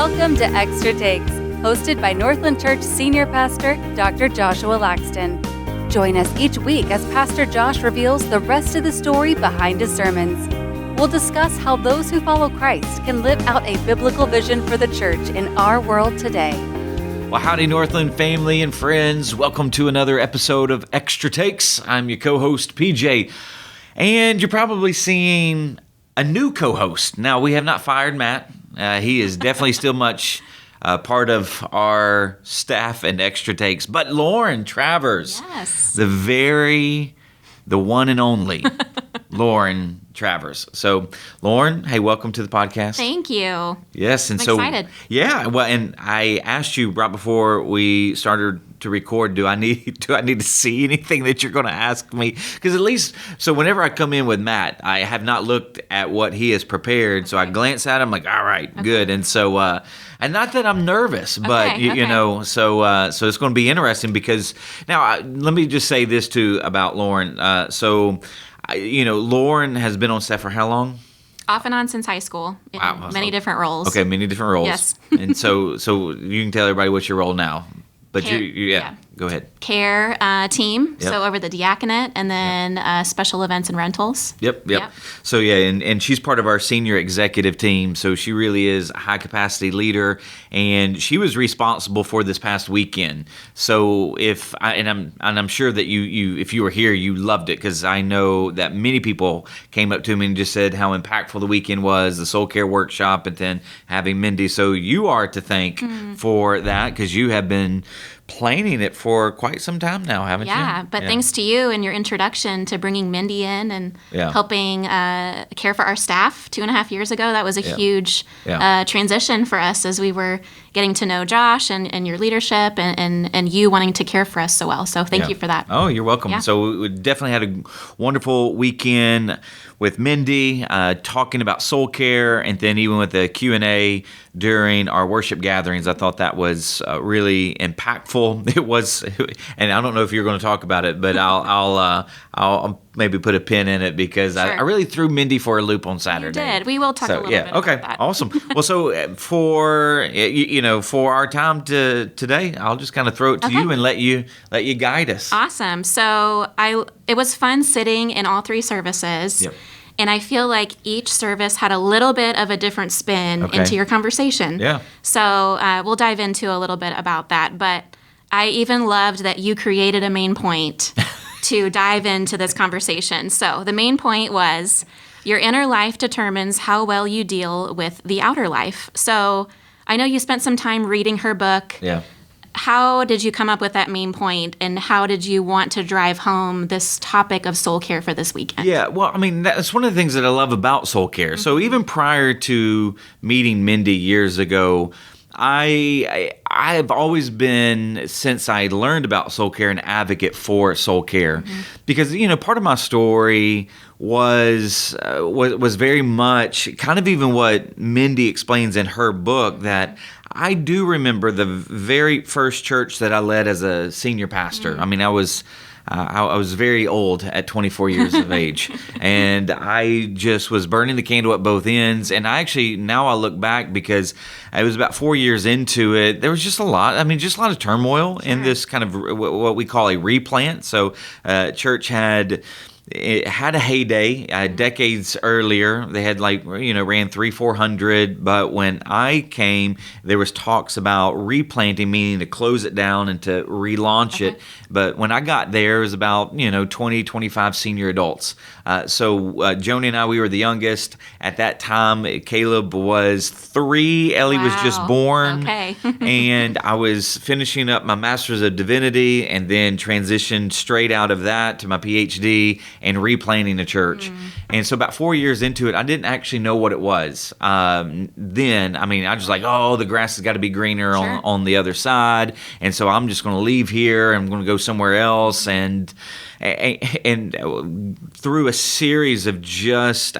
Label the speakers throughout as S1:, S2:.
S1: Welcome to Extra Takes, hosted by Northland Church Senior Pastor, Dr. Joshua Laxton. Join us each week as Pastor Josh reveals the rest of the story behind his sermons. We'll discuss how those who follow Christ can live out a biblical vision for the church in our world today.
S2: Well, howdy, Northland family and friends. Welcome to another episode of Extra Takes. I'm your co-host, PJ, and you're probably seeing a new co-host. Now, we have not fired Matt. He is definitely still much part of our staff and Extra Takes. But Lauren Travers,
S3: yes,
S2: the one and only Lauren Travers. So, Lauren, hey, welcome to the podcast.
S3: Thank you.
S2: Yes, and
S3: I'm
S2: so
S3: excited.
S2: Yeah, well, and I asked you right before we started to record, do I need to see anything that you're going to ask me? Because at least, so whenever I come in with Matt, I have not looked at what he has prepared. Okay. So I glance at him like, all right, okay, good. And so, and not that I'm nervous, but you know, so it's going to be interesting because now let me just say this too about Lauren. Lauren has been on staff for how long?
S3: Off and on since high school in many different roles.
S2: Okay, many different roles.
S3: Yes.
S2: And so you can tell everybody what's your role now. But
S3: yeah.
S2: Go ahead.
S3: Care team,
S2: Yep.
S3: So over the diaconate, and then special events and rentals.
S2: Yep. So and she's part of our senior executive team, so she really is a high-capacity leader, and she was responsible for this past weekend. So I'm sure that you if you were here, you loved it, because I know that many people came up to me and just said how impactful the weekend was, the soul care workshop, and then having Mindy. So you are to thank for that, because you have been planning it for quite some time now, haven't you?
S3: Yeah, but thanks to you and your introduction to bringing Mindy in and helping care for our staff 2.5 years ago, that was a huge transition for us as we were getting to know Josh and your leadership and you wanting to care for us so well. So thank you for that.
S2: Oh, you're welcome.
S3: Yeah.
S2: So we definitely had a wonderful weekend with Mindy, talking about soul care, and then even with the Q&A during our worship gatherings. I thought that was really impactful. It was, and I don't know if you're going to talk about it, but I'll maybe put a pin in it, because
S3: sure.
S2: I really threw Mindy for a loop on Saturday.
S3: You did. We will talk a little bit about that.
S2: Awesome. Well, so for our time today, I'll just kind of throw it to you and let you guide us.
S3: Awesome. So it was fun sitting in all 3 services.
S2: Yep.
S3: And I feel like each service had a little bit of a different spin into your conversation.
S2: Yeah.
S3: So we'll dive into a little bit about that. But I even loved that you created a main point to dive into this conversation. So the main point was your inner life determines how well you deal with the outer life. So I know you spent some time reading her book.
S2: Yeah.
S3: How did you come up with that main point, and how did you want to drive home this topic of soul care for this weekend? Yeah,
S2: well, I mean, that's one of the things that I love about soul care. Mm-hmm. So even prior to meeting Mindy years ago, I've always been, since I learned about soul care, an advocate for soul care, because part of my story was very much kind of even what Mindy explains in her book, that I do remember the very first church that I led as a senior pastor. I mean, I was very old at 24 years of age, and I just was burning the candle at both ends. And now I look back, because it was about 4 years into it, there was just a lot of turmoil in this kind of what we call a replant. So church it had a heyday decades earlier. They had ran 300-400, but when I came, there was talks about replanting, meaning to close it down and to relaunch it. But when I got there, it was about 20-25 senior adults. So Joni and I, we were the youngest at that time. Caleb was 3. Ellie was just born.
S3: Okay.
S2: And I was finishing up my Master's of Divinity, and then transitioned straight out of that to my PhD and replanting a church. And so about 4 years into it, I didn't actually know what it was. Then, I was just like, the grass has got to be greener on the other side. And so I'm just going to leave here. I'm going to go somewhere else. And through a series of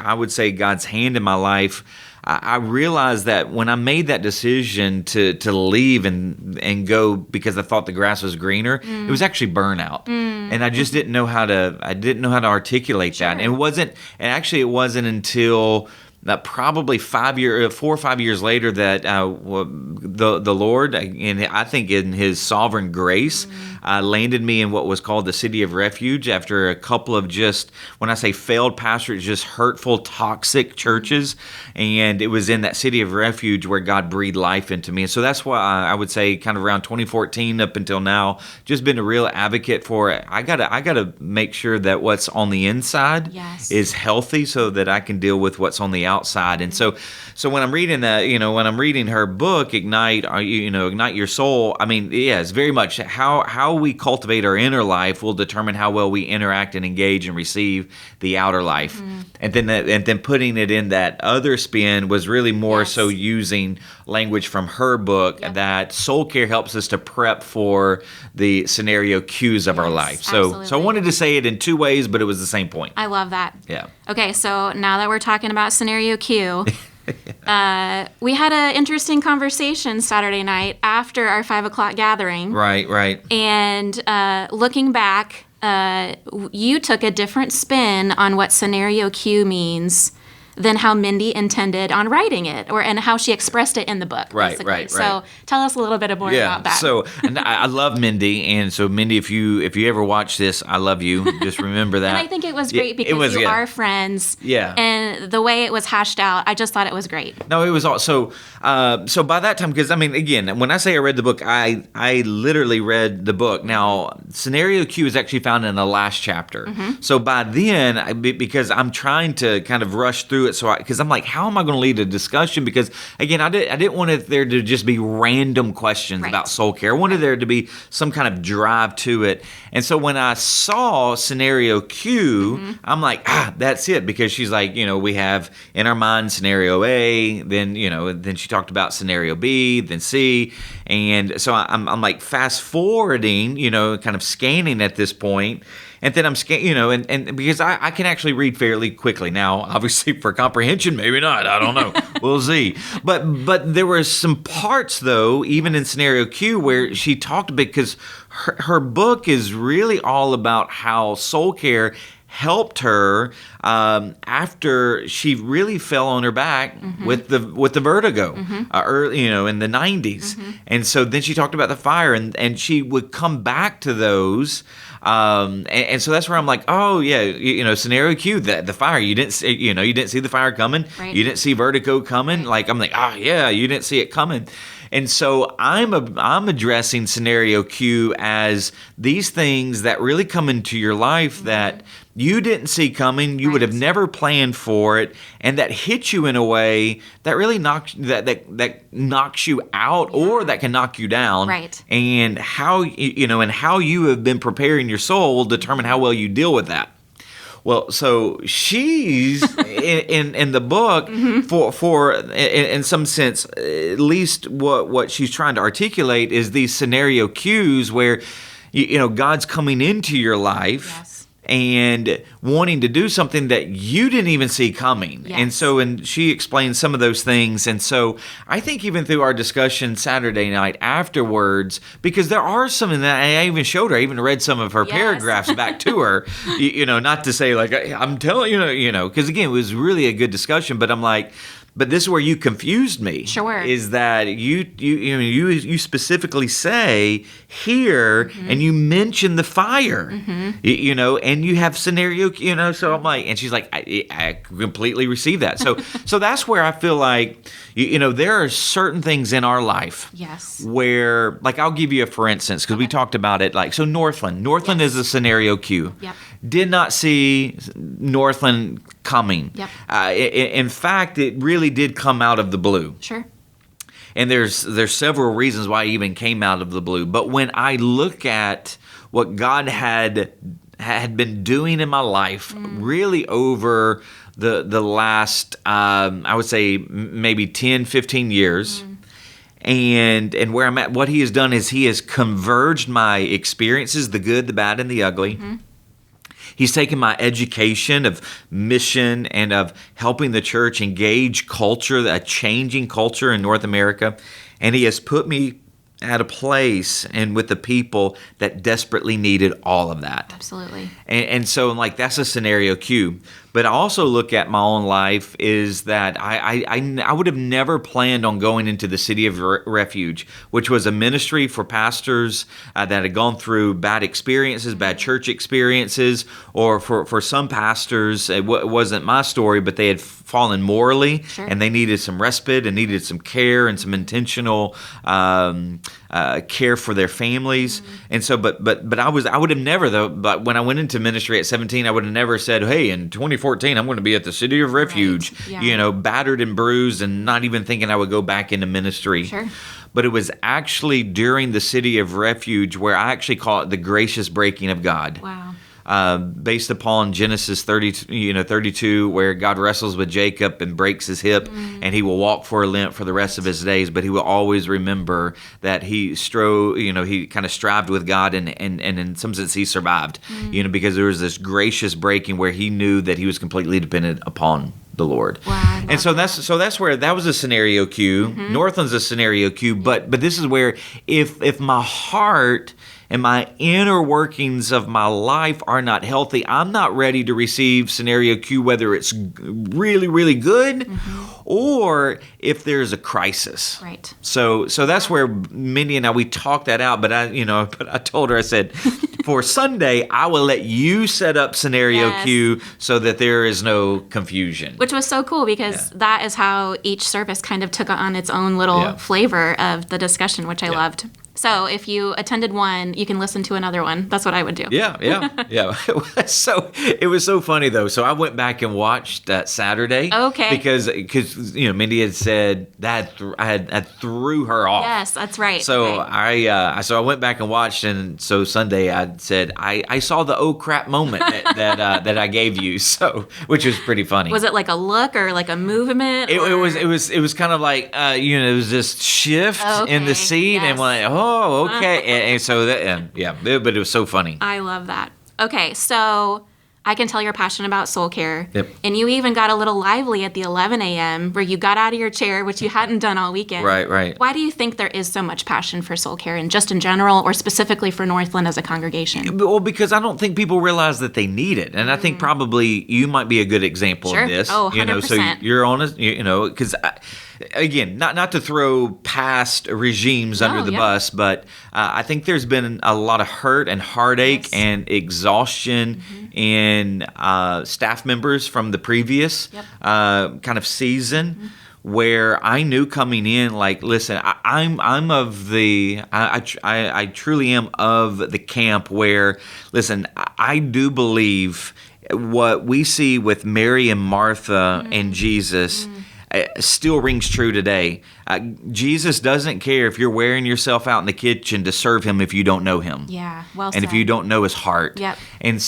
S2: I would say, God's hand in my life, I realized that when I made that decision to leave and go because I thought the grass was greener, it was actually burnout, and I just didn't know how to articulate that. And it wasn't until that probably 4 or 5 years later, that the Lord, and I think in His sovereign grace, landed me in what was called the City of Refuge after a couple of just, when I say failed pastors, just hurtful, toxic churches. And it was in that City of Refuge where God breathed life into me. And so that's why I would say kind of around 2014 up until now, just been a real advocate for it. I gotta make sure that what's on the inside is healthy so that I can deal with what's on the outside. And so when I'm reading when I'm reading her book, Ignite Your Soul, I mean, it's very much how we cultivate our inner life will determine how well we interact and engage and receive the outer life. And then putting it in that other spin was really more so using language from her book that soul care helps us to prep for the scenario cues of our life. So I wanted to say it in two ways, but it was the same point.
S3: I love that.
S2: Yeah.
S3: Okay, so now that we're talking about scenario cue, we had an interesting conversation Saturday night after our 5 o'clock gathering.
S2: Right.
S3: And looking back, you took a different spin on what scenario cue means than how Mindy intended on writing it, and how she expressed it in the book.
S2: Right.
S3: So tell us a little bit more about that.
S2: So and I love Mindy, and so Mindy, if you ever watch this, I love you. Just remember that.
S3: And I think it was great because you are friends.
S2: Yeah.
S3: And the way it was hashed out, I just thought it was great.
S2: No, it was also so by that time, because I mean, again, when I say I read the book, I literally read the book. Now, scenario Q is actually found in the last chapter. So by then, because I'm trying to kind of rush through it, because I'm like, how am I going to lead a discussion? Because again, I didn't want there to just be random questions about soul care. I wanted there to be some kind of drive to it. And so when I saw scenario Q, I'm like, that's it. Because she's like, we have in our mind scenario A, then she talked about scenario B, then C. And so I'm like fast forwarding, kind of scanning at this point. And then I'm scanning, and because I can actually read fairly quickly. Now, obviously for comprehension, maybe not. I don't know. We'll see. But there were some parts, though, even in scenario Q, where she talked a bit, because her book is really all about how soul care helped her after she really fell on her back with the vertigo early, in the 90s. And so then she talked about the fire, and she would come back to those. And so that's where I'm like, oh yeah, scenario Q, the fire, you didn't see, you didn't see the fire coming, you didn't see vertigo coming. Like I'm like, yeah, you didn't see it coming. And so I'm addressing scenario Q as these things that really come into your life that you didn't see coming, you would have never planned for it, and that hit you in a way that really knocks you out, or that can knock you down.
S3: Right. And
S2: how you have been preparing your soul will determine how well you deal with that. Well, so she's in the book for in some sense, at least what she's trying to articulate is these scenario cues where God's coming into your life. And wanting to do something that you didn't even see coming. And she explains some of those things. And so I think even through our discussion Saturday night afterwards, because there are some, and I even showed her, I even read some of her paragraphs back to her, not to say like, I'm telling because again, it was really a good discussion, but I'm like, but this is where you confused me.
S3: Sure.
S2: Is that you specifically say here, and you mention the fire, and you have scenario, so I'm like, and she's like, I completely receive that. So that's where I feel like, there are certain things in our life. Where, like, I'll give you a for instance, because we talked about it, like, so Northland is a scenario cue. Did not see Northland coming. In fact, it really did come out of the blue.
S3: Sure.
S2: And there's several reasons why it even came out of the blue. But when I look at what God had been doing in my life, really over the last, I would say maybe 10, 15 years, and where I'm at, what He has done is He has converged my experiences, the good, the bad, and the ugly. He's taken my education of mission and of helping the church engage culture, a changing culture in North America, and He has put me at a place and with the people that desperately needed all of that.
S3: Absolutely.
S2: And so I'm like, that's a scenario cue. But I also look at my own life is that I would have never planned on going into the City of Refuge, which was a ministry for pastors that had gone through bad experiences, bad church experiences, or for some pastors, it wasn't my story, but they had fallen morally, and they needed some respite and needed some care and some intentional care for their families. And so, but I would have never though. But when I went into ministry at 17, I would have never said, "Hey, in 2014, I'm going to be at the City of Refuge," battered and bruised, and not even thinking I would go back into ministry.
S3: Sure.
S2: But it was actually during the City of Refuge where I actually call it the gracious breaking of God.
S3: Wow.
S2: Based upon Genesis 32, where God wrestles with Jacob and breaks his hip, and he will walk for a limp for the rest of his days, but he will always remember that he kind of strived with God, and in some sense he survived, because there was this gracious breaking where he knew that he was completely dependent upon the Lord.
S3: Wow,
S2: and so that's where that was a scenario cue. Northland's a scenario cue, but this is where if my heart and my inner workings of my life are not healthy, I'm not ready to receive scenario Q, whether it's really, really good or if there's a crisis.
S3: Right.
S2: So that's where Mindy and I, we talked that out, but I told her, I said, for Sunday, I will let you set up scenario Q so that there is no confusion.
S3: Which was so cool because that is how each service kind of took on its own little flavor of the discussion, which I loved. So if you attended one, you can listen to another one. That's what I would do.
S2: Yeah. So it was so funny though. So I went back and watched Saturday.
S3: Okay.
S2: Because Mindy had said that I threw her off.
S3: Yes, that's right.
S2: So I went back and watched, and so Sunday I said I saw the oh crap moment that I gave you. So which was pretty funny.
S3: Was it like a look or like a movement?
S2: It was kind of like it was this shift in the seat, and like okay, and so that but it was so funny.
S3: I love that. Okay, so I can tell you're passionate about soul care.
S2: Yep.
S3: And you even got a little lively at the 11 a.m. where you got out of your chair, which you hadn't done all weekend.
S2: Right.
S3: Why do you think there is so much passion for soul care, and just in general, or specifically for Northland as a congregation?
S2: Well, because I don't think people realize that they need it, and I think probably you might be a good example of this.
S3: Oh, 100%.
S2: So you're on it, because. Again, not to throw past regimes under the bus, but I think there's been a lot of hurt and heartache and exhaustion in staff members from the previous kind of season. Where I knew coming in, like, listen, I'm of the, I truly am of the camp where, listen, I do believe what we see with Mary and Martha and Jesus still rings true today. Jesus doesn't care if you're wearing yourself out in the kitchen to serve him if you don't know him.
S3: Yeah, well said.
S2: And if you don't know his heart.
S3: Yep.
S2: And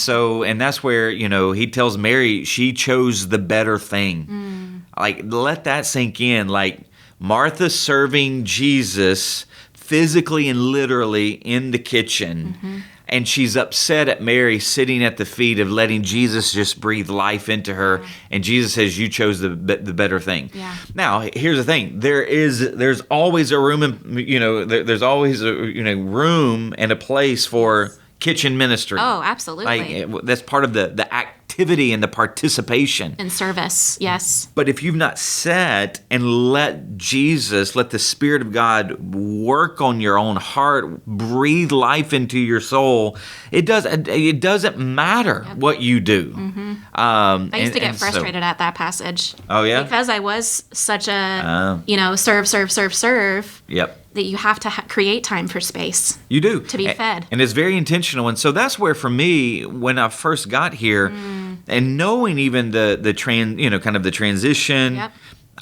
S2: that's where, he tells Mary she chose the better thing. Like, let that sink in. Like, Martha serving Jesus physically and literally in the kitchen. And she's upset at Mary sitting at the feet of letting Jesus just breathe life into her. And Jesus says, you chose the better thing. Yeah. Now, here's the thing. There's always a room, there's always a room and a place for kitchen ministry.
S3: Oh, absolutely.
S2: Like, that's part of the activity and the participation.
S3: In service, yes.
S2: But if you've not sat and let the Spirit of God work on your own heart, breathe life into your soul, it doesn't matter what you do.
S3: I used to get frustrated at that passage.
S2: Oh, yeah?
S3: Because I was such a, serve.
S2: Yep.
S3: That you have to create time for space.
S2: You do.
S3: To be fed.
S2: And it's very intentional. And so that's where, for me, when I first got here, and knowing even the transition,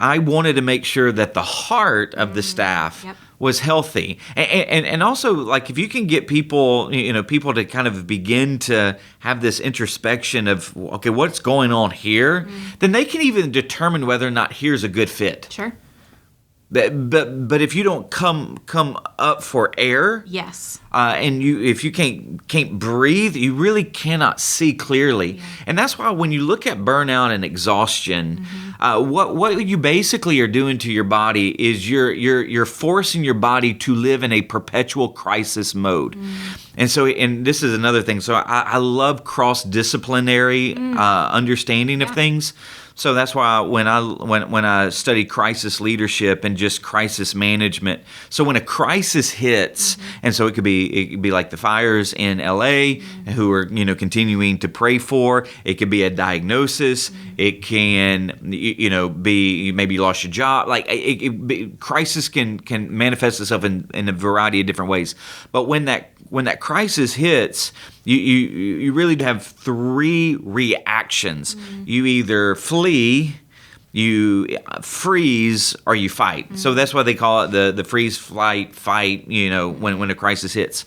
S2: I wanted to make sure that the heart of the staff was healthy. And also, like, if you can get people to kind of begin to have this introspection of, okay, what's going on here, then they can even determine whether or not here's a good fit.
S3: Sure.
S2: But if you don't come up for air, and if you can't breathe, you really cannot see clearly. And that's why when you look at burnout and exhaustion, what you basically are doing to your body is you're forcing your body to live in a perpetual crisis mode. And this is another thing. So I love cross-disciplinary understanding of things. So that's why when I study crisis leadership and just crisis management. So when a crisis hits, and so it could be like the fires in LA, who are continuing to pray for. It could be a diagnosis. It can be maybe you lost your job. Like crisis can manifest itself in a variety of different ways. But when that crisis hits, you really have three reactions. You either flee, you freeze, or you fight. So that's why they call it the freeze, flight, fight, when a crisis hits.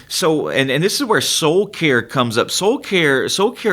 S2: So, and this is where soul care comes up. Soul care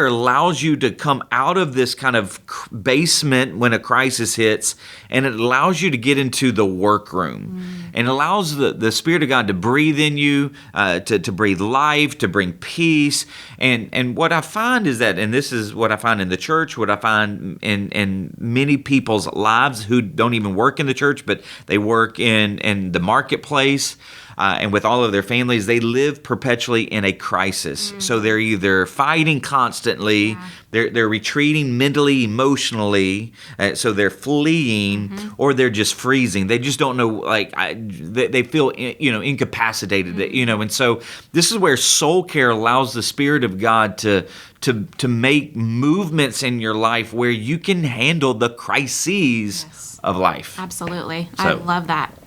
S2: allows you to come out of this kind of basement when a crisis hits, and it allows you to get into the workroom, and allows the Spirit of God to breathe in you, to breathe life, to bring peace. And what I find is that, and this is what I find in the church, what I find in many people's lives who don't even work in the church, but they work in the marketplace, and with all of their families, they live perpetually in a crisis. So they're either fighting constantly, they're retreating mentally, emotionally, so they're fleeing, or they're just freezing. They just don't know, they feel incapacitated, and so this is where soul care allows the Spirit of God to make movements in your life where you can handle the crises of life.
S3: Absolutely. I love that.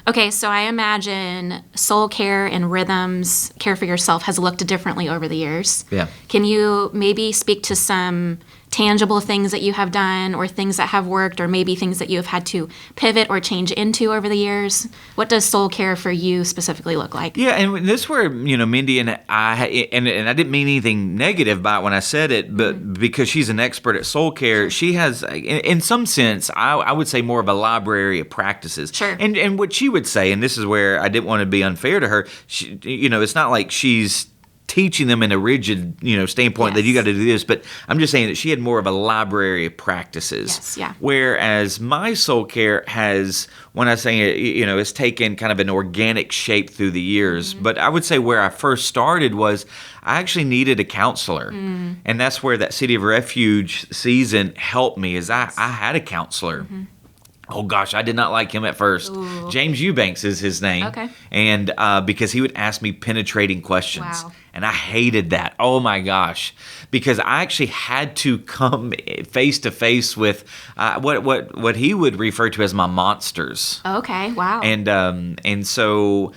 S3: Okay, so I imagine soul care and rhythms, care for yourself, has looked differently over the years.
S2: Yeah.
S3: Can you maybe speak to some tangible things that you have done, or things that have worked, or maybe things that you have had to pivot or change into over the years? What does soul care for you specifically look like?
S2: Yeah, and this is where, Mindy and I, and I didn't mean anything negative by it when I said it, but because she's an expert at soul care, she has, in some sense, I would say more of a library of practices.
S3: Sure.
S2: And what she would say, and this is where I didn't want to be unfair to her, it's not like she's teaching them in a rigid, standpoint that you got to do this, but I'm just saying that she had more of a library of practices.
S3: Yes, yeah.
S2: Whereas my soul care has, when I say it, it's taken kind of an organic shape through the years. But I would say where I first started was I actually needed a counselor, and that's where that City of Refuge season helped me. Is I had a counselor. Oh gosh, I did not like him at first. Ooh. James Eubanks is his name.
S3: Okay.
S2: And because he would ask me penetrating questions.
S3: Wow.
S2: And I hated that. Oh my gosh. Because I actually had to come face to face with what he would refer to as my monsters.
S3: Okay, wow.
S2: And so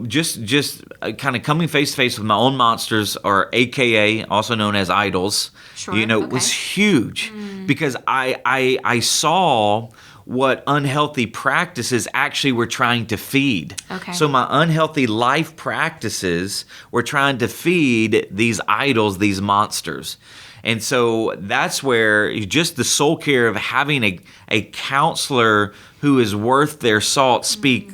S2: just kind of coming face to face with my own monsters, or AKA also known as idols, was huge. Because I saw what unhealthy practices actually were trying to feed.
S3: Okay.
S2: So my unhealthy life practices were trying to feed these idols, these monsters. And so that's where just the soul care of having a counselor who is worth their salt speak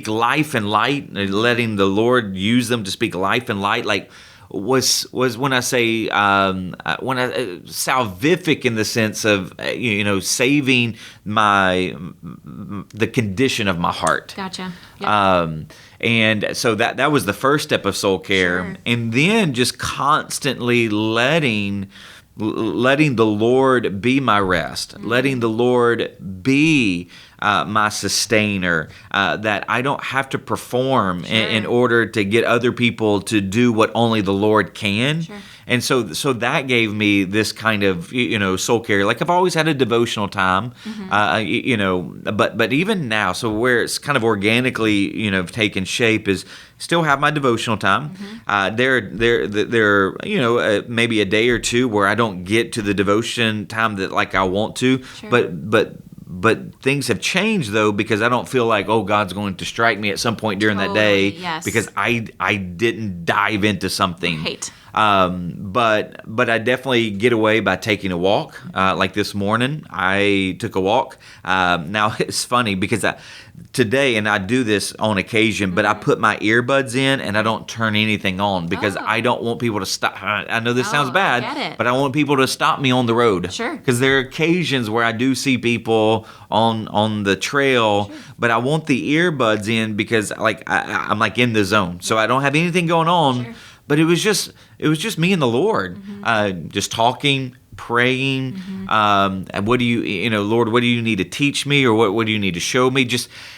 S2: life and light, letting the Lord use them to speak life and light, was when I say salvific in the sense of saving the condition of my heart.
S3: Gotcha. Yep.
S2: And so that was the first step of soul care.
S3: Sure.
S2: And then just constantly letting the Lord be my rest, letting the Lord be my sustainer, that I don't have to perform in order to get other people to do what only the Lord can.
S3: Sure.
S2: And so that gave me this kind of, soul care. Like I've always had a devotional time, but even now, so where it's kind of organically, taken shape is still have my devotional time. There, maybe a day or two where I don't get to the devotion time that like I want to, but things have changed though, because I don't feel like, God's going to strike me at some point during that day because I didn't dive into something.
S3: Right.
S2: But I definitely get away by taking a walk. Like this morning, I took a walk. Now it's funny because today, and I do this on occasion, but I put my earbuds in and I don't turn anything on because I don't want people to stop. I know this sounds
S3: I get
S2: bad,
S3: it.
S2: but I want people to stop me on the road.
S3: Sure.
S2: Because there are occasions where I do see people on the trail, but I want the earbuds in because I'm like in the zone, so I don't have anything going on.
S3: Sure.
S2: But it was just me and the Lord, just talking, praying. And what do Lord, what do you need to teach me, or what do you need to show me?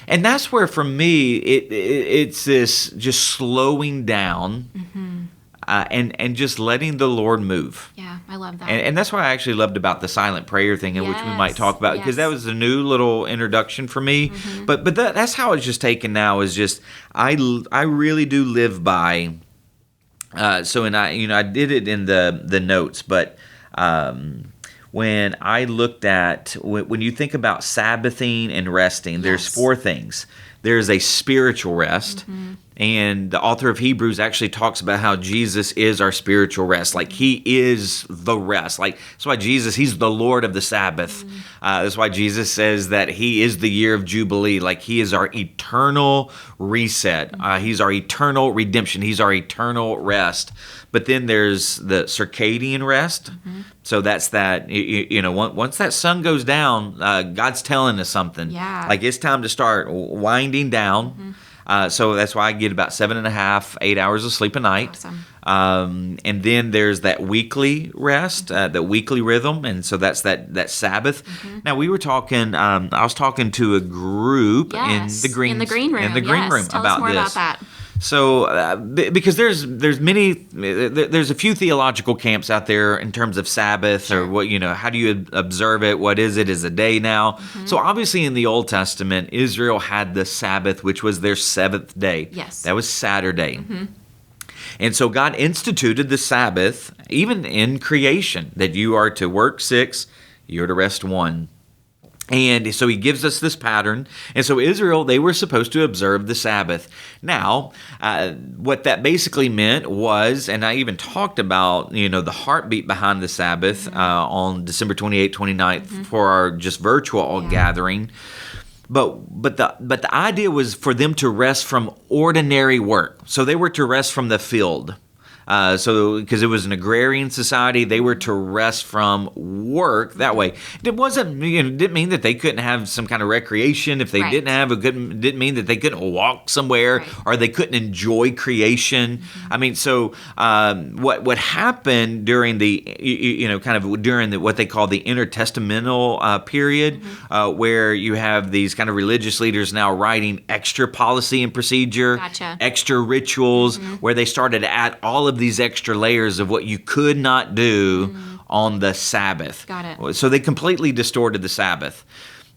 S2: And that's where for me it's this just slowing down. And just letting the Lord move.
S3: Yeah, I love that.
S2: And that's what I actually loved about the silent prayer thing, which we might talk about, because that was a new little introduction for me. But that's how it's just taken now, is just I really do live by. I did it in the notes, but when I looked at when you think about Sabbathing and resting, there's 4 things. There's a spiritual rest. And the author of Hebrews actually talks about how Jesus is our spiritual rest. Like, he is the rest. Like, that's why he's the Lord of the Sabbath. That's why Jesus says that he is the year of Jubilee. Like, he is our eternal reset. He's our eternal redemption. He's our eternal rest. But then there's the circadian rest. So that's that, once that sun goes down, God's telling us something.
S3: Yeah.
S2: Like, it's time to start winding down. So that's why I get about 7.5, 8 hours of sleep a night.
S3: Awesome.
S2: And then there's that weekly rest, the weekly rhythm, and so that's that Sabbath. Now we were talking. I was talking to a group in the green room
S3: Tell
S2: about
S3: us more
S2: this.
S3: about that.
S2: So, because there's a few theological camps out there in terms of Sabbath, or what, how do you observe it? What is it? Is a day now? So obviously in the Old Testament, Israel had the Sabbath, which was their 7th day.
S3: Yes.
S2: That was Saturday. And so God instituted the Sabbath, even in creation, that you are to work 6, you are to rest 1. And so he gives us this pattern. And so Israel, they were supposed to observe the Sabbath. Now, what that basically meant was, and I even talked about, the heartbeat behind the Sabbath on December 28th, 29th for our just virtual gathering. But the idea was for them to rest from ordinary work. So they were to rest from the field. Because it was an agrarian society, they were to rest from work that way. It wasn't, didn't mean that they couldn't have some kind of recreation. If they didn't mean that they couldn't walk somewhere or they couldn't enjoy creation. I mean, so what happened during the, during what they call the intertestamental period, where you have these kind of religious leaders now writing extra policy and procedure, extra rituals, where they started to add all of these extra layers of what you could not do on the Sabbath.
S3: Got it.
S2: So they completely distorted the Sabbath.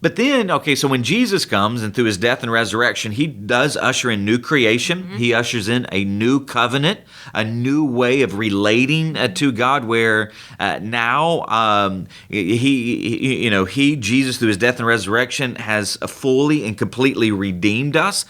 S2: But then, so when Jesus comes and through his death and resurrection, he does usher in new creation. He ushers in a new covenant, a new way of relating to God, where now Jesus, through his death and resurrection, has fully and completely redeemed us.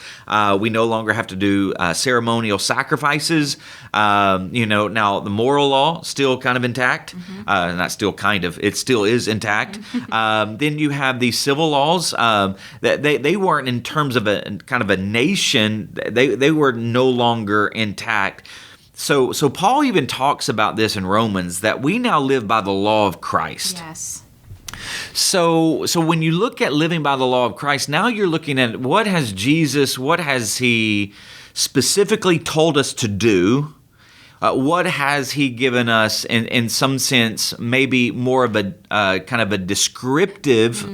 S2: We no longer have to do ceremonial sacrifices. Now the moral law still kind of intact. Not still kind of, it still is intact. Then you have the civil laws that they weren't, in terms of a kind of a nation, they were no longer intact. So Paul even talks about this in Romans, that we now live by the law of Christ.
S3: Yes.
S2: So when you look at living by the law of Christ, now you're looking at what has he specifically told us to do? What has he given us in some sense, maybe more of a kind of a descriptive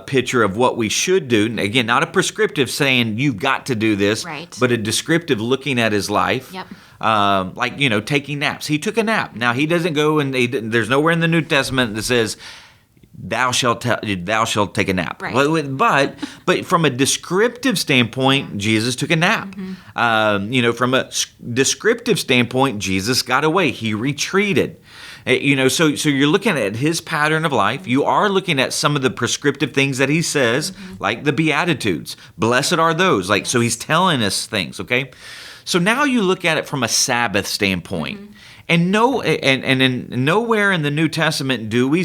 S2: picture of what we should do? Again, not a prescriptive saying you've got to do this, but a descriptive looking at his life.
S3: Yep.
S2: Like, taking naps. He took a nap. Now, he doesn't go and there's nowhere in the New Testament that says, thou shalt take a nap.
S3: Right.
S2: But from a descriptive standpoint, Jesus took a nap. From a descriptive standpoint, Jesus got away. He retreated. So you're looking at his pattern of life. You are looking at some of the prescriptive things that he says, like the Beatitudes. Blessed are those. So he's telling us things, okay? So now you look at it from a Sabbath standpoint. nowhere in the New Testament do we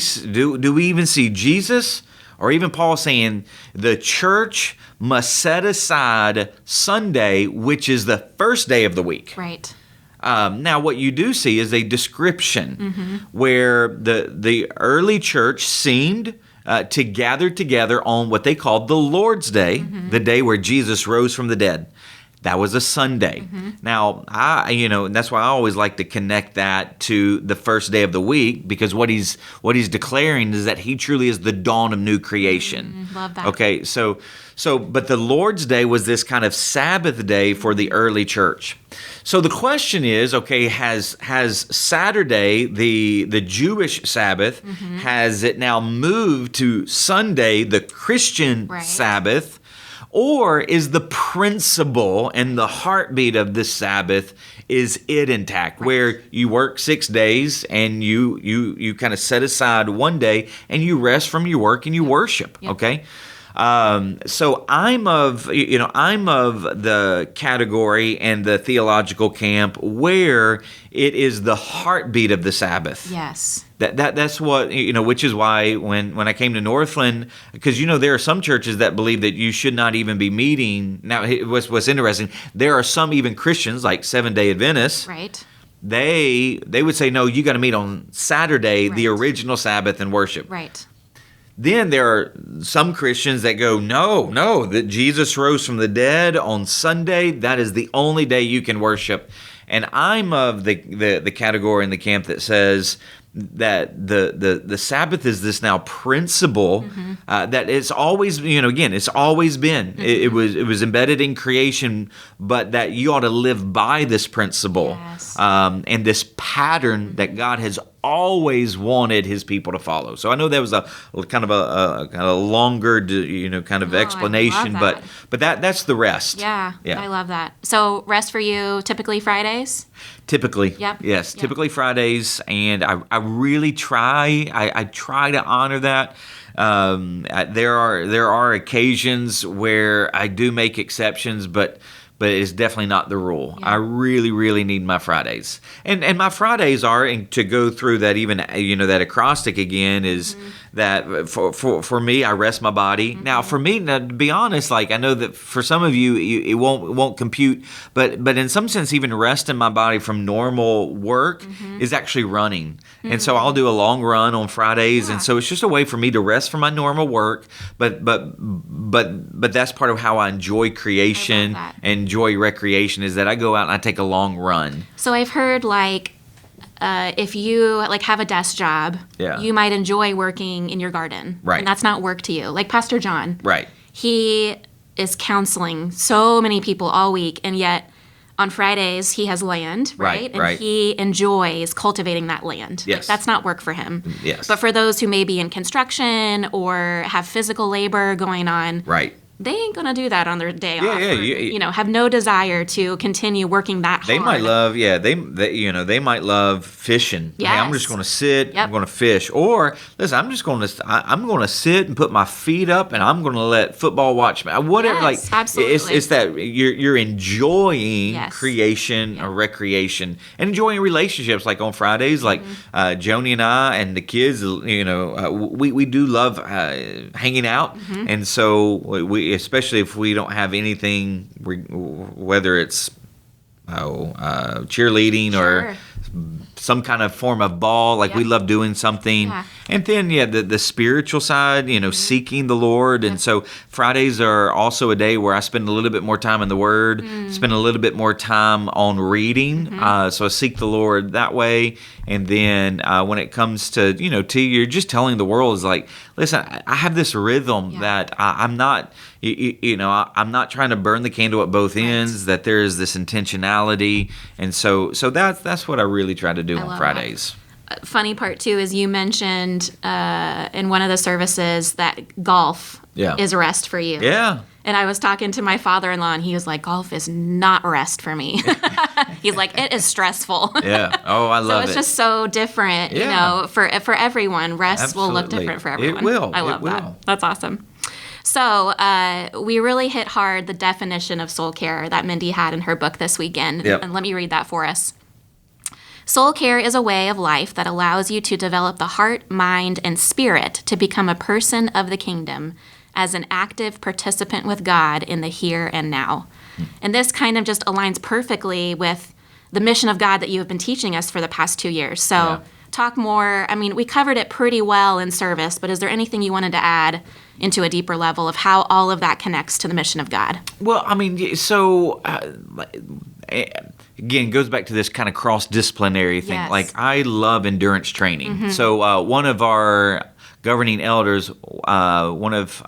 S2: even see Jesus or even Paul saying the church must set aside Sunday, which is the first day of the week.
S3: Right.
S2: Now, what you do see is a description where the early church seemed to gather together on what they called the Lord's Day, the day where Jesus rose from the dead. That was a Sunday. Now, and that's why I always like to connect that to the first day of the week, because what he's declaring is that he truly is the dawn of new creation.
S3: Love that.
S2: Okay, but the Lord's Day was this kind of Sabbath day for the early church. So the question is, okay, has Saturday, the Jewish Sabbath, has it now moved to Sunday, the Christian Sabbath? Or is the principle and the heartbeat of the Sabbath, is it intact? Where you work 6 days and you kind of set aside one day and you rest from your work and you worship, okay? So I'm of the category and the theological camp where it is the heartbeat of the Sabbath.
S3: Yes.
S2: That's what, which is why when I came to Northland, because there are some churches that believe that you should not even be meeting. Now, what's interesting, there are some even Christians like Seventh-day Adventists.
S3: Right.
S2: They would say, no, you got to meet on Saturday, the original Sabbath, and worship.
S3: Right.
S2: Then there are some Christians that go, no, that Jesus rose from the dead on Sunday. That is the only day you can worship. And I'm of the category in the camp that says that the Sabbath is this now principle that it's always, it's always been. It was embedded in creation, but that you ought to live by this principle and this pattern that God has always wanted his people to follow. So I know that was a kind of a longer, explanation, but that's the rest.
S3: Yeah, I love that. So rest for you, typically Fridays?
S2: Typically, yes, typically Fridays, and I really try. I try to honor that. There are occasions where I do make exceptions, but it's definitely not the rule. I really, really need my Fridays. And my Fridays are, and to go through that even, that acrostic again is that for me, I rest my body. Now, for me, to be honest, like I know that for some of you, it won't compute, but in some sense, even resting my body from normal work is actually running. And so I'll do a long run on Fridays, and so it's just a way for me to rest from my normal work, but that's part of how I enjoy creation and enjoy recreation, is that I go out and I take a long run.
S3: So I've heard if you have a desk job, you might enjoy working in your garden.
S2: Right.
S3: And that's not work to you. Like Pastor John.
S2: Right.
S3: He is counseling so many people all week, and yet on Fridays he has land, right? And he enjoys cultivating that land.
S2: Yes.
S3: That's not work for him.
S2: Yes.
S3: But for those who may be in construction or have physical labor going on, they ain't gonna do that on their day off. Or, have no desire to continue working that hard.
S2: They might love, they might love fishing.
S3: Yes.
S2: Hey, I'm just going to sit. I'm going to fish. Or listen, I'm going to sit and put my feet up, and I'm going to let football watch me. Whatever.
S3: Yes, absolutely.
S2: It's that you're enjoying creation or recreation and enjoying relationships. Like on Fridays, like Joni and I and the kids. We do love hanging out, and so we. Especially if we don't have anything, whether it's cheerleading or some kind of form of ball, we love doing something. And then, the spiritual side, seeking the Lord. And so Fridays are also a day where I spend a little bit more time in the Word, spend a little bit more time on reading. So I seek the Lord that way. And then when it comes to, you're just telling the world is like, listen, I have this rhythm that I'm not, I'm not trying to burn the candle at both ends, that there is this intentionality. And so that's what I really try to do on Fridays.
S3: Funny part too is you mentioned in one of the services that golf is rest for you.
S2: Yeah.
S3: And I was talking to my father-in-law, and he was like, golf is not rest for me. He's like, it is stressful.
S2: Yeah. Oh, I love it.
S3: So it's just so different, for everyone. Rest will look different for everyone.
S2: It will.
S3: I love that. That's awesome. So we really hit hard the definition of soul care that Mindy had in her book this weekend.
S2: Yep.
S3: And let me read that for us. Soul care is a way of life that allows you to develop the heart, mind, and spirit to become a person of the kingdom as an active participant with God in the here and now. And this kind of just aligns perfectly with the mission of God that you have been teaching us for the past 2 years. So talk more. I mean, we covered it pretty well in service, but is there anything you wanted to add into a deeper level of how all of that connects to the mission of God?
S2: Well, I mean, so again, it goes back to this kind of cross-disciplinary thing.
S3: Yes.
S2: Like, I love endurance training. So one of our governing elders, one of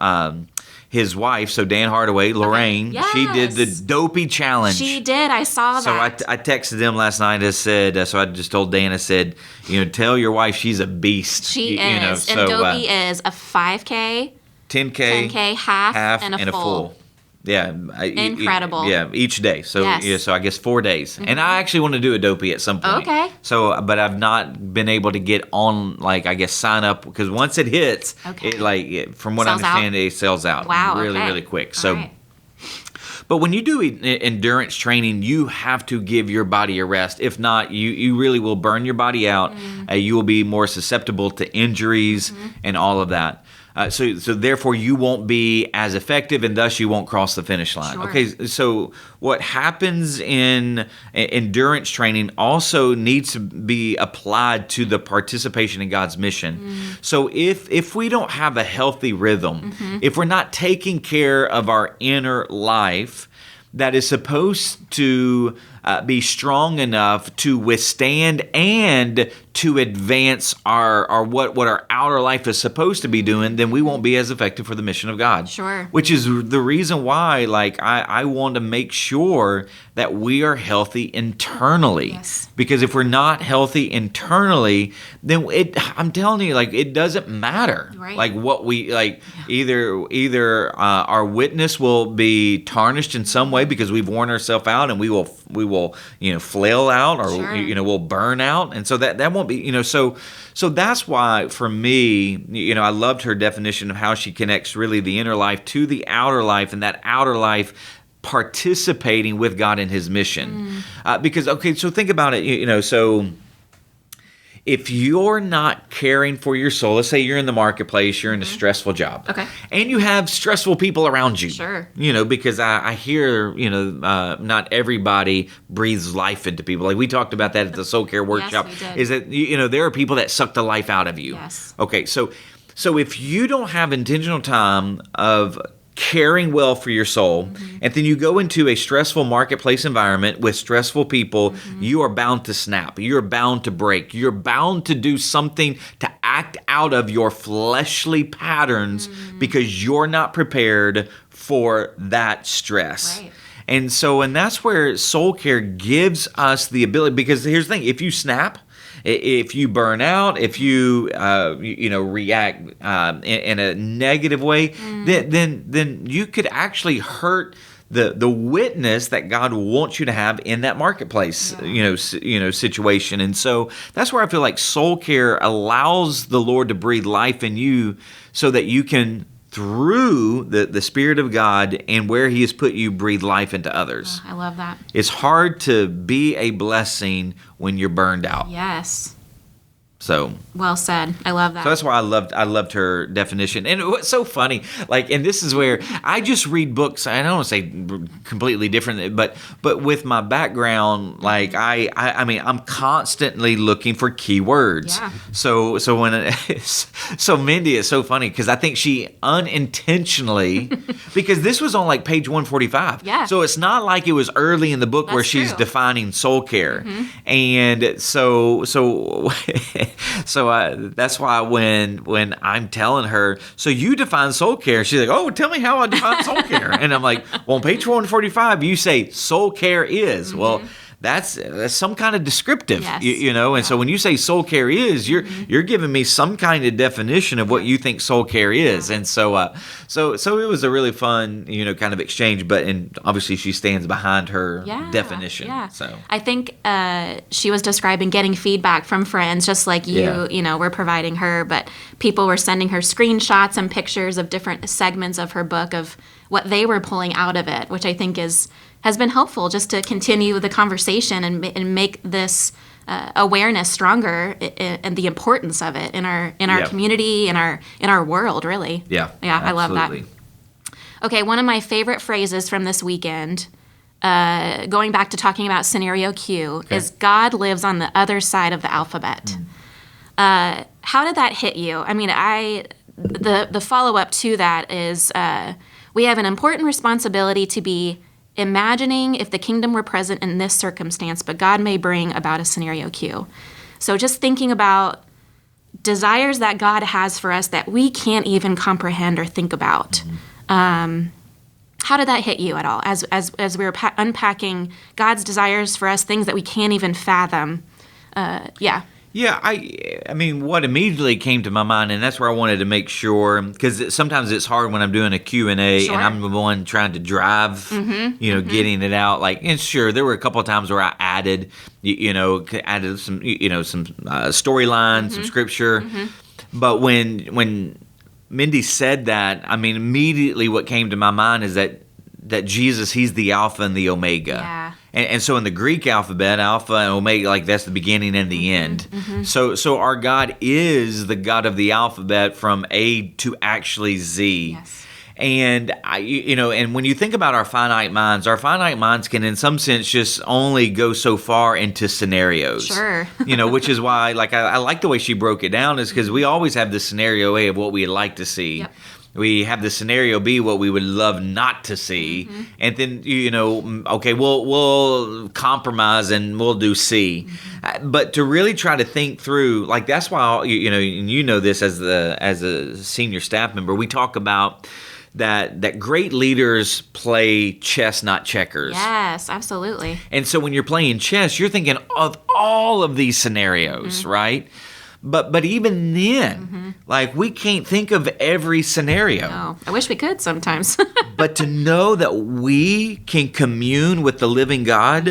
S2: his wife, so Dan Hardaway, Lorraine, she did the Dopey Challenge.
S3: She did. I saw
S2: So
S3: that.
S2: I texted them last night. I said, so I just told Dan, I said, tell your wife she's a beast.
S3: She is.
S2: You know,
S3: And
S2: so,
S3: Dopey is a 5K,
S2: 10K,
S3: 10K, half, and a full.
S2: Yeah.
S3: Incredible.
S2: Each day. So
S3: Yes.
S2: so I guess 4 days. And I actually want to do a Dopey at some point.
S3: Okay.
S2: So, but I've not been able to get on, like, I guess, sign up, because once it hits, from what I
S3: Sells out?
S2: understand, it sells out
S3: Wow,
S2: really,
S3: okay.
S2: really quick.
S3: All
S2: So.
S3: right.
S2: But when you do endurance training, you have to give your body a rest. If not, you really will burn your body out. You will be more susceptible to injuries and all of that. So therefore, you won't be as effective, and thus you won't cross the finish line.
S3: Sure.
S2: Okay, so what happens in endurance training also needs to be applied to the participation in God's mission. So if we don't have a healthy rhythm, if we're not taking care of our inner life that is supposed to be strong enough to withstand and to advance our what our outer life is supposed to be doing, then we won't be as effective for the mission of God.
S3: Sure.
S2: Which is the reason why, like, I want to make sure that we are healthy internally.
S3: Yes.
S2: Because if we're not healthy internally, then I'm telling you, like, it doesn't matter.
S3: Right.
S2: Like, what we like, either our witness will be tarnished in some way because we've worn ourselves out, and we will flail out, or
S3: Sure.
S2: we'll burn out, and so that won't be so that's why, for me, I loved her definition of how she connects really the inner life to the outer life, and that outer life participating with God in His mission. Because, okay, so think about it, so if you're not caring for your soul, let's say you're in the marketplace, you're in a stressful job,
S3: Okay.
S2: and you have stressful people around you.
S3: Sure.
S2: Because I hear, not everybody breathes life into people. Like, we talked about that at the Soul Care Workshop.
S3: we did.
S2: Is that, there are people that suck the life out of you.
S3: Yes.
S2: Okay, so if you don't have intentional time of caring well for your soul, and then you go into a stressful marketplace environment with stressful people, you are bound to snap. You're bound to break. You're bound to do something to act out of your fleshly patterns because you're not prepared for that stress.
S3: Right.
S2: And that's where soul care gives us the ability, because here's the thing, if you snap, if you burn out, if you react in a negative way, then you could actually hurt the witness that God wants you to have in that marketplace, situation. And so that's where I feel like soul care allows the Lord to breathe life in you, so that you can, through the Spirit of God and where He has put you, breathe life into others.
S3: I love that.
S2: It's hard to be a blessing when you're burned out.
S3: Yes.
S2: So
S3: Well said. I love that.
S2: So that's why I loved her definition. And what's so funny, like, and this is where I just read books. I don't want to say completely different, but with my background, like, I mean, I'm constantly looking for keywords.
S3: Yeah.
S2: So when so Mindy is so funny, because I think she unintentionally, because this was on like page 145.
S3: Yeah.
S2: So it's not like it was early in the book where
S3: That's
S2: she's
S3: true.
S2: defining soul care, and so that's why when I'm telling her, so you define soul care, she's like, oh, tell me how I define soul care. And I'm like, well, on page 145, you say soul care is. Well, that's some kind of descriptive,
S3: Yes.
S2: And so when you say soul care is, you're giving me some kind of definition of what you think soul care is. And so it was a really fun, kind of exchange, and obviously she stands behind her definition.
S3: Yeah.
S2: So
S3: I think she was describing getting feedback from friends, just like you, were providing her, but people were sending her screenshots and pictures of different segments of her book of what they were pulling out of it, which I think is has been helpful just to continue the conversation and make this awareness stronger and the importance of it in our community, in our world, really.
S2: Yeah,
S3: I love that. Okay, one of my favorite phrases from this weekend, going back to talking about scenario Q, is God lives on the other side of the alphabet. How did that hit you? I mean, the follow-up to that is we have an important responsibility to be imagining if the kingdom were present in this circumstance, but God may bring about a scenario Q. So just thinking about desires that God has for us that we can't even comprehend or think about. How did that hit you at all as we were unpacking God's desires for us, things that we can't even fathom?
S2: Yeah, I mean, what immediately came to my mind, and that's where I wanted to make sure, because sometimes it's hard when I'm doing a Q&A and I'm the one trying to drive, getting it out. Like, and sure, there were a couple of times where I added some storyline, some scripture. But when Mindy said that, I mean, immediately what came to my mind is that Jesus, he's the Alpha and the Omega.
S3: Yeah.
S2: And so in the Greek alphabet, Alpha and Omega, like that's the beginning and the end. So our God is the God of the alphabet from A to actually Z. Yes. And and when you think about our finite minds can in some sense just only go so far into scenarios.
S3: Sure.
S2: Which is why I like the way she broke it down, is because we always have the scenario A of what we'd like to see. Yep. We have the scenario B, what we would love not to see, and then we'll compromise and we'll do C. But to really try to think through, like that's why and this as a senior staff member, we talk about that great leaders play chess, not checkers.
S3: Yes, absolutely.
S2: And so when you're playing chess, you're thinking of all of these scenarios, right? But even then, we can't think of every scenario.
S3: No, I wish we could sometimes.
S2: But to know that we can commune with the living God,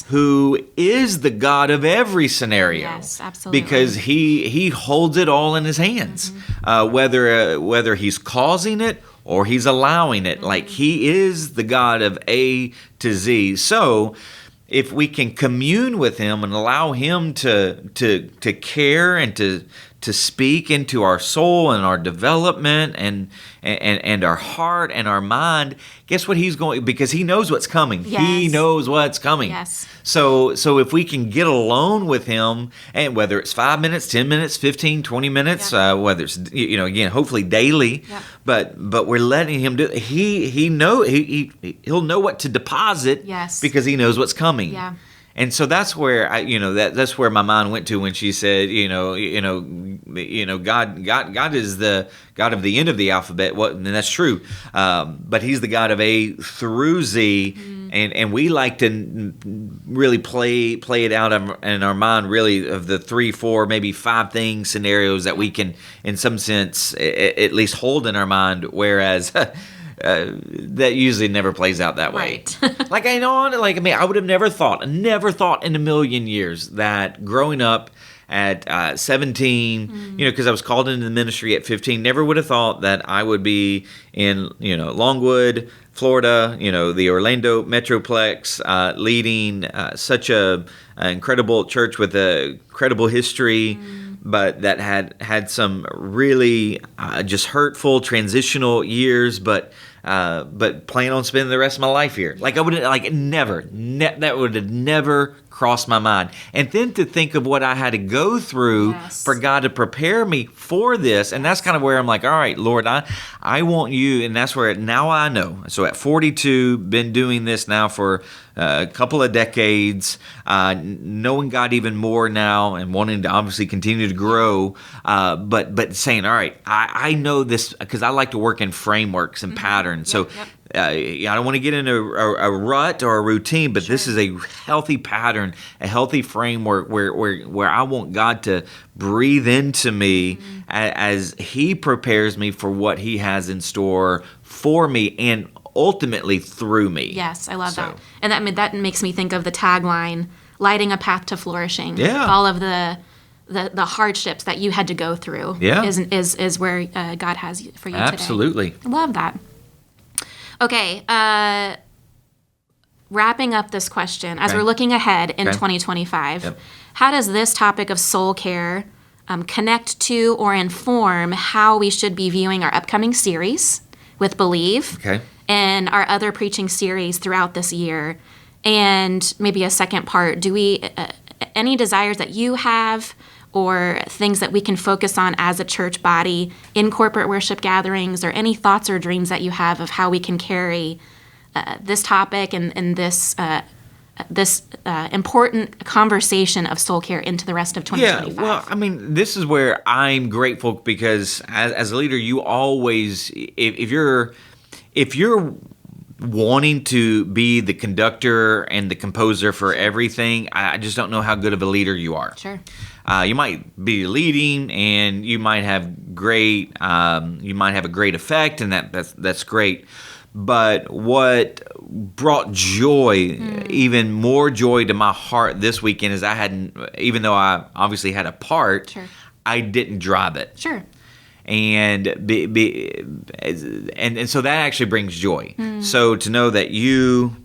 S2: who is the God of every scenario.
S3: Yes, absolutely.
S2: Because he holds it all in his hands, whether he's causing it or he's allowing it. Like he is the God of A to Z. So if we can commune with him and allow him to care and to speak into our soul and our development and our heart and our mind, guess what he's going, because he knows what's coming.
S3: Yes.
S2: He knows what's coming.
S3: Yes.
S2: So if we can get alone with him, and whether it's 5 minutes, 10 minutes, 15, 20 minutes, whether it's, again, hopefully daily, but we're letting him do, he'll know what to deposit because he knows what's coming. Yeah. And so that's where that's where my mind went to when she said, God is the God of the end of the alphabet. And that's true, but He's the God of A through Z, and we like to really play it out in our mind, really, of the 3, 4, maybe 5 scenarios that we can, in some sense, at least hold in our mind, whereas. That usually never plays out that way. Right. I would have never thought in a million years that growing up at 17, because I was called into the ministry at 15, never would have thought that I would be in, Longwood, Florida, the Orlando Metroplex, leading such an incredible church with a credible history, but that had some really just hurtful transitional years, but plan on spending the rest of my life here. I would that would have never crossed my mind. And then to think of what I had to go through for God to prepare me for this, and that's kind of where I'm like, all right, Lord, I want you, and that's where now I know. So at 42, been doing this now for a couple of decades, knowing God even more now and wanting to obviously continue to grow, but saying, all right, I know this because I like to work in frameworks and patterns. So I don't want to get into a rut or a routine, but this is a healthy pattern, a healthy framework where I want God to breathe into me as He prepares me for what He has in store for me and ultimately through me.
S3: Yes, I love that. And that makes me think of the tagline, lighting a path to flourishing.
S2: Yeah.
S3: All of the hardships that you had to go through is where God has for you today.
S2: Absolutely.
S3: I love that. Okay, wrapping up this question, as
S2: Okay.
S3: we're looking ahead in
S2: Okay.
S3: 2025,
S2: Yep.
S3: how does this topic of soul care connect to or inform how we should be viewing our upcoming series with Believe
S2: Okay.
S3: and our other preaching series throughout this year? And maybe a second part, do we any desires that you have or things that we can focus on as a church body in corporate worship gatherings, or any thoughts or dreams that you have of how we can carry this topic and this important conversation of soul care into the rest of 2025?
S2: Yeah, well, I mean, this is where I'm grateful because as a leader, you always, if you're wanting to be the conductor and the composer for everything, I just don't know how good of a leader you are.
S3: Sure.
S2: You might be leading, and you might have a great effect, and that's great. But what brought joy, even more joy to my heart this weekend, is even though I obviously had a part,
S3: Sure.
S2: I didn't drive it.
S3: Sure.
S2: And and so that actually brings joy. So to know that you,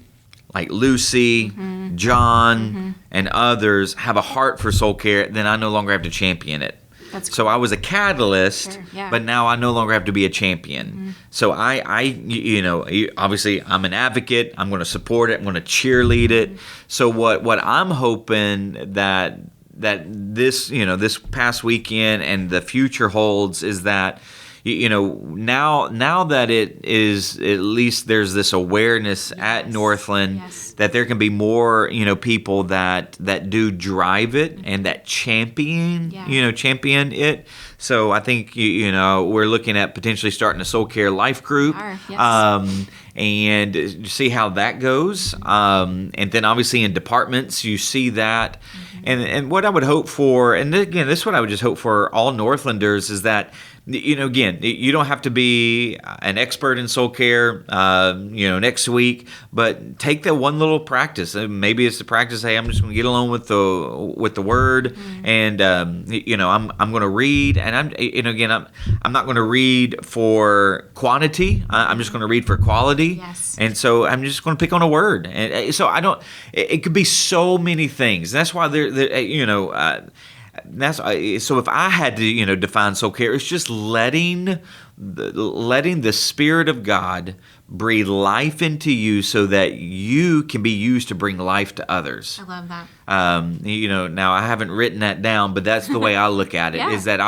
S2: like Lucy, John, and others have a heart for soul care, then I no longer have to champion it.
S3: That's
S2: So I was a catalyst,
S3: Sure, yeah.
S2: but now I no longer have to be a champion. So obviously I'm an advocate. I'm going to support it. I'm going to cheerlead it. So what I'm hoping that this this past weekend and the future holds is that now that it is, at least there's this awareness at Northland
S3: Yes.
S2: that there can be more people that do drive it and that champion
S3: Yeah.
S2: champion it. So I think we're looking at potentially starting a soul care life group.
S3: We are, yes.
S2: And see how that goes. And then obviously in departments, you see that. And what I would hope for, and again, this is what I would just hope for all Northlanders, is that, again, you don't have to be an expert in soul care, next week, but take that one little practice. Maybe it's the practice, hey, I'm just going to get along with the word, and I'm going to read, and I'm not going to read for quantity. I'm just going to read for quality.
S3: Yes.
S2: And so I'm just going to pick on a word, and so I don't. It could be so many things. That's why so if I had to define soul care, it's just letting the Spirit of God breathe life into you so that you can be used to bring life to others.
S3: I love that.
S2: Now I haven't written that down, but that's the way I look at it.
S3: Yeah.
S2: Is that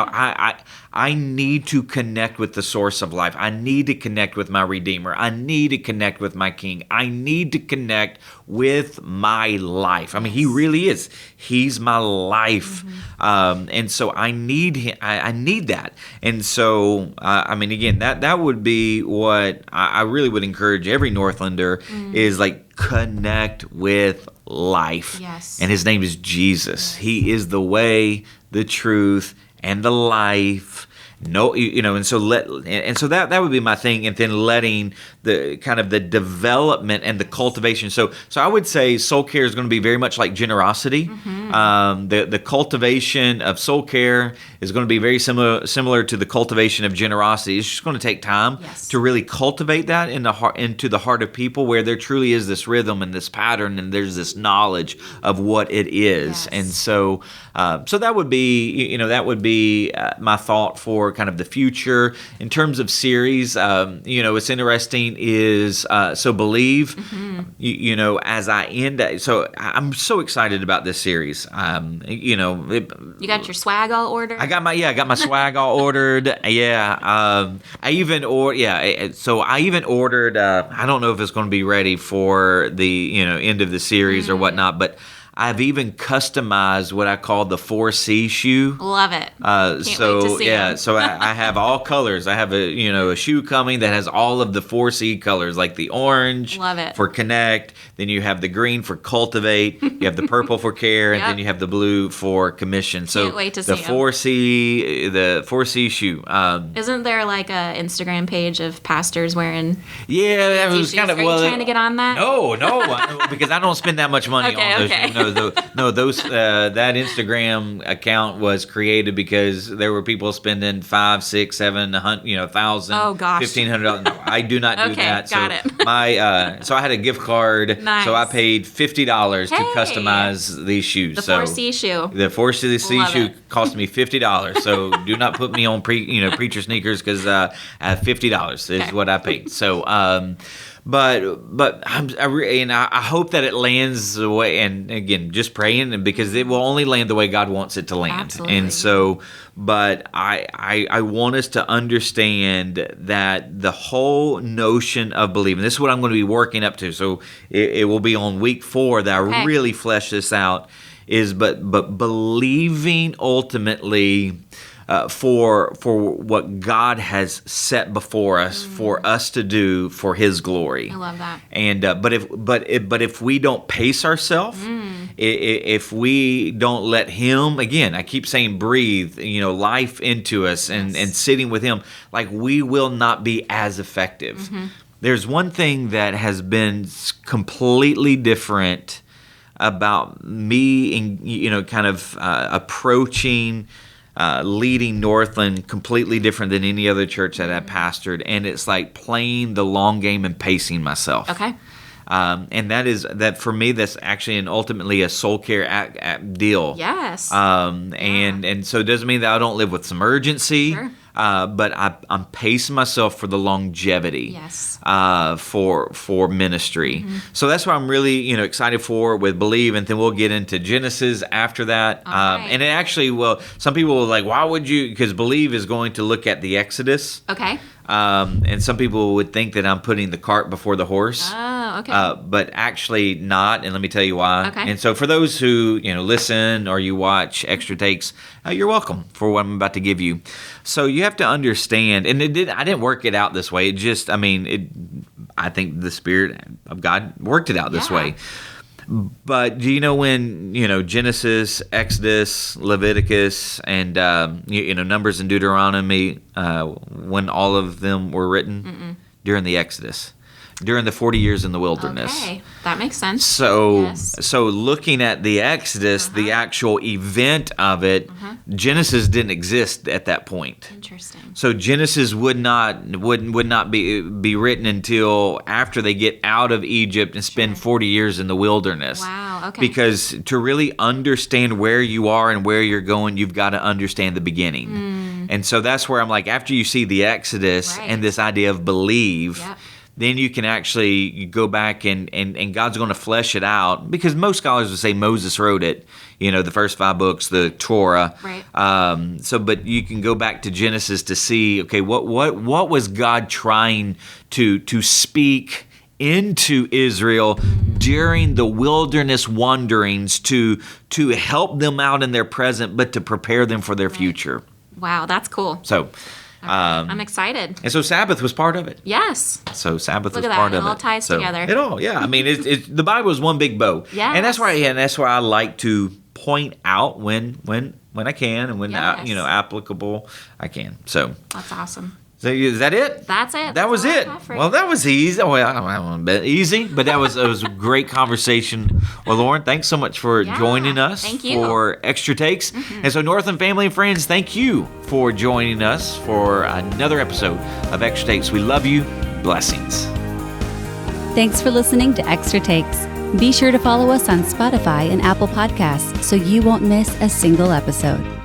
S2: I need to connect with the source of life. I need to connect with my Redeemer. I need to connect with my King. I need to connect with my life. I mean, He really is. He's my life, and so I need Him. I need that. And so, again, that would be what I really would encourage every Northlander is like connect with life.
S3: Yes.
S2: And His name is Jesus. He is the way, the truth, and the life. No, and so that would be my thing, and then letting the kind of the development and the cultivation. So I would say soul care is going to be very much like generosity. The cultivation of soul care is going to be very similar to the cultivation of generosity. It's just going to take time to really cultivate that into the heart of people, where there truly is this rhythm and this pattern, and there's this knowledge of what it is. And so that would be my thought for kind of the future in terms of series. It's interesting is so Believe. As I end, so I'm so excited about this series.
S3: You got your swag all ordered?
S2: I got my swag all ordered. I even ordered. I don't know if it's going to be ready for the end of the series or whatnot, but I've even customized what I call the 4C shoe.
S3: Love it. Can't wait to see them.
S2: So I have all colors. I have a shoe coming that has all of the 4C colors, like the orange
S3: Love it.
S2: for connect, then you have the green for cultivate, you have the purple for care, and then you have the blue for commission. So
S3: Can't wait to see
S2: the 4C shoe.
S3: Isn't there like a Instagram page of pastors wearing?
S2: Yeah, that was kind of
S3: Are you trying to get on that?
S2: No, because I don't spend that much money on those.
S3: Okay.
S2: That Instagram account was created because there were people spending $500, $600, $700, $1,000,
S3: Oh, gosh.
S2: $1,500. No, I do not do
S3: Okay,
S2: that.
S3: got it.
S2: So I had a gift card.
S3: Nice.
S2: So I paid $50 to
S3: Hey.
S2: customize these shoes.
S3: The
S2: so
S3: 4C shoe.
S2: the 4C
S3: Love
S2: shoe
S3: it.
S2: cost me $50. So do not put me on preacher sneakers because $50 is what I paid. So. But I hope that it lands the way, and again, just praying, because it will only land the way God wants it to land.
S3: Absolutely.
S2: And so, but I want us to understand that the whole notion of believing, this is what I'm going to be working up to. So it will be on week 4 that I really flesh this out, but believing ultimately for what God has set before us for us to do for His glory.
S3: I love that.
S2: And but if we don't pace ourselves, if we don't let Him, again, I keep saying breathe, life into us and sitting with Him, like, we will not be as effective. There's one thing that has been completely different about me in kind of approaching leading Northland completely different than any other church that I pastored, and it's like playing the long game and pacing myself.
S3: Okay.
S2: And that for me, that's actually and ultimately a soul care deal.
S3: Yes.
S2: And so it doesn't mean that I don't live with some urgency.
S3: Sure.
S2: But I'm pacing myself for the longevity.
S3: Yes.
S2: For ministry. So that's what I'm really excited for with Believe, and then we'll get into Genesis after that.
S3: All right.
S2: And it actually will. Some people will like, why would you? Because Believe is going to look at the Exodus.
S3: Okay.
S2: And some people would think that I'm putting the cart before the horse.
S3: Oh, okay.
S2: But actually not, and let me tell you why.
S3: Okay.
S2: And so for those who listen or you watch Extra Takes, you're welcome for what I'm about to give you. So you have to understand, and I didn't work it out this way. It just, I think the Spirit of God worked it out this way. But do you know when Genesis, Exodus, Leviticus, and Numbers and Deuteronomy, when all of them were written? During the Exodus, during the 40 years in the wilderness.
S3: Okay, that makes sense.
S2: So looking at the Exodus, the actual event of it, Genesis didn't exist at that point.
S3: Interesting.
S2: So Genesis would not be written until after they get out of Egypt and spend 40 years in the wilderness.
S3: Wow, okay.
S2: Because to really understand where you are and where you're going, you've got to understand the beginning. And so that's where I'm like, after you see the Exodus and this idea of believe, then you can actually go back and God's going to flesh it out, because most scholars would say Moses wrote it, the first 5 books, the Torah.
S3: Right.
S2: But you can go back to Genesis to see, okay, what was God trying to speak into Israel during the wilderness wanderings to help them out in their present, but to prepare them for their future.
S3: Wow, that's cool.
S2: So.
S3: I'm excited.
S2: And so Sabbath was part of it.
S3: Yes.
S2: So Sabbath
S3: Look
S2: was
S3: at
S2: part
S3: that.
S2: of
S3: It
S2: it.
S3: all ties together.
S2: It all, yeah. I mean, the Bible is one big bow.
S3: Yes.
S2: And that's why I like to point out when I can and when applicable I can. So
S3: That's awesome.
S2: is that it?
S3: That's it.
S2: That was it.
S3: That's all I
S2: Well, that was easy. Well, I don't know, a bit easy, but it was a great conversation. Well, Lauren, thanks so much for joining us
S3: Thank you.
S2: for Extra Takes. And so, Northland family and friends, thank you for joining us for another episode of Extra Takes. We love you. Blessings.
S1: Thanks for listening to Extra Takes. Be sure to follow us on Spotify and Apple Podcasts so you won't miss a single episode.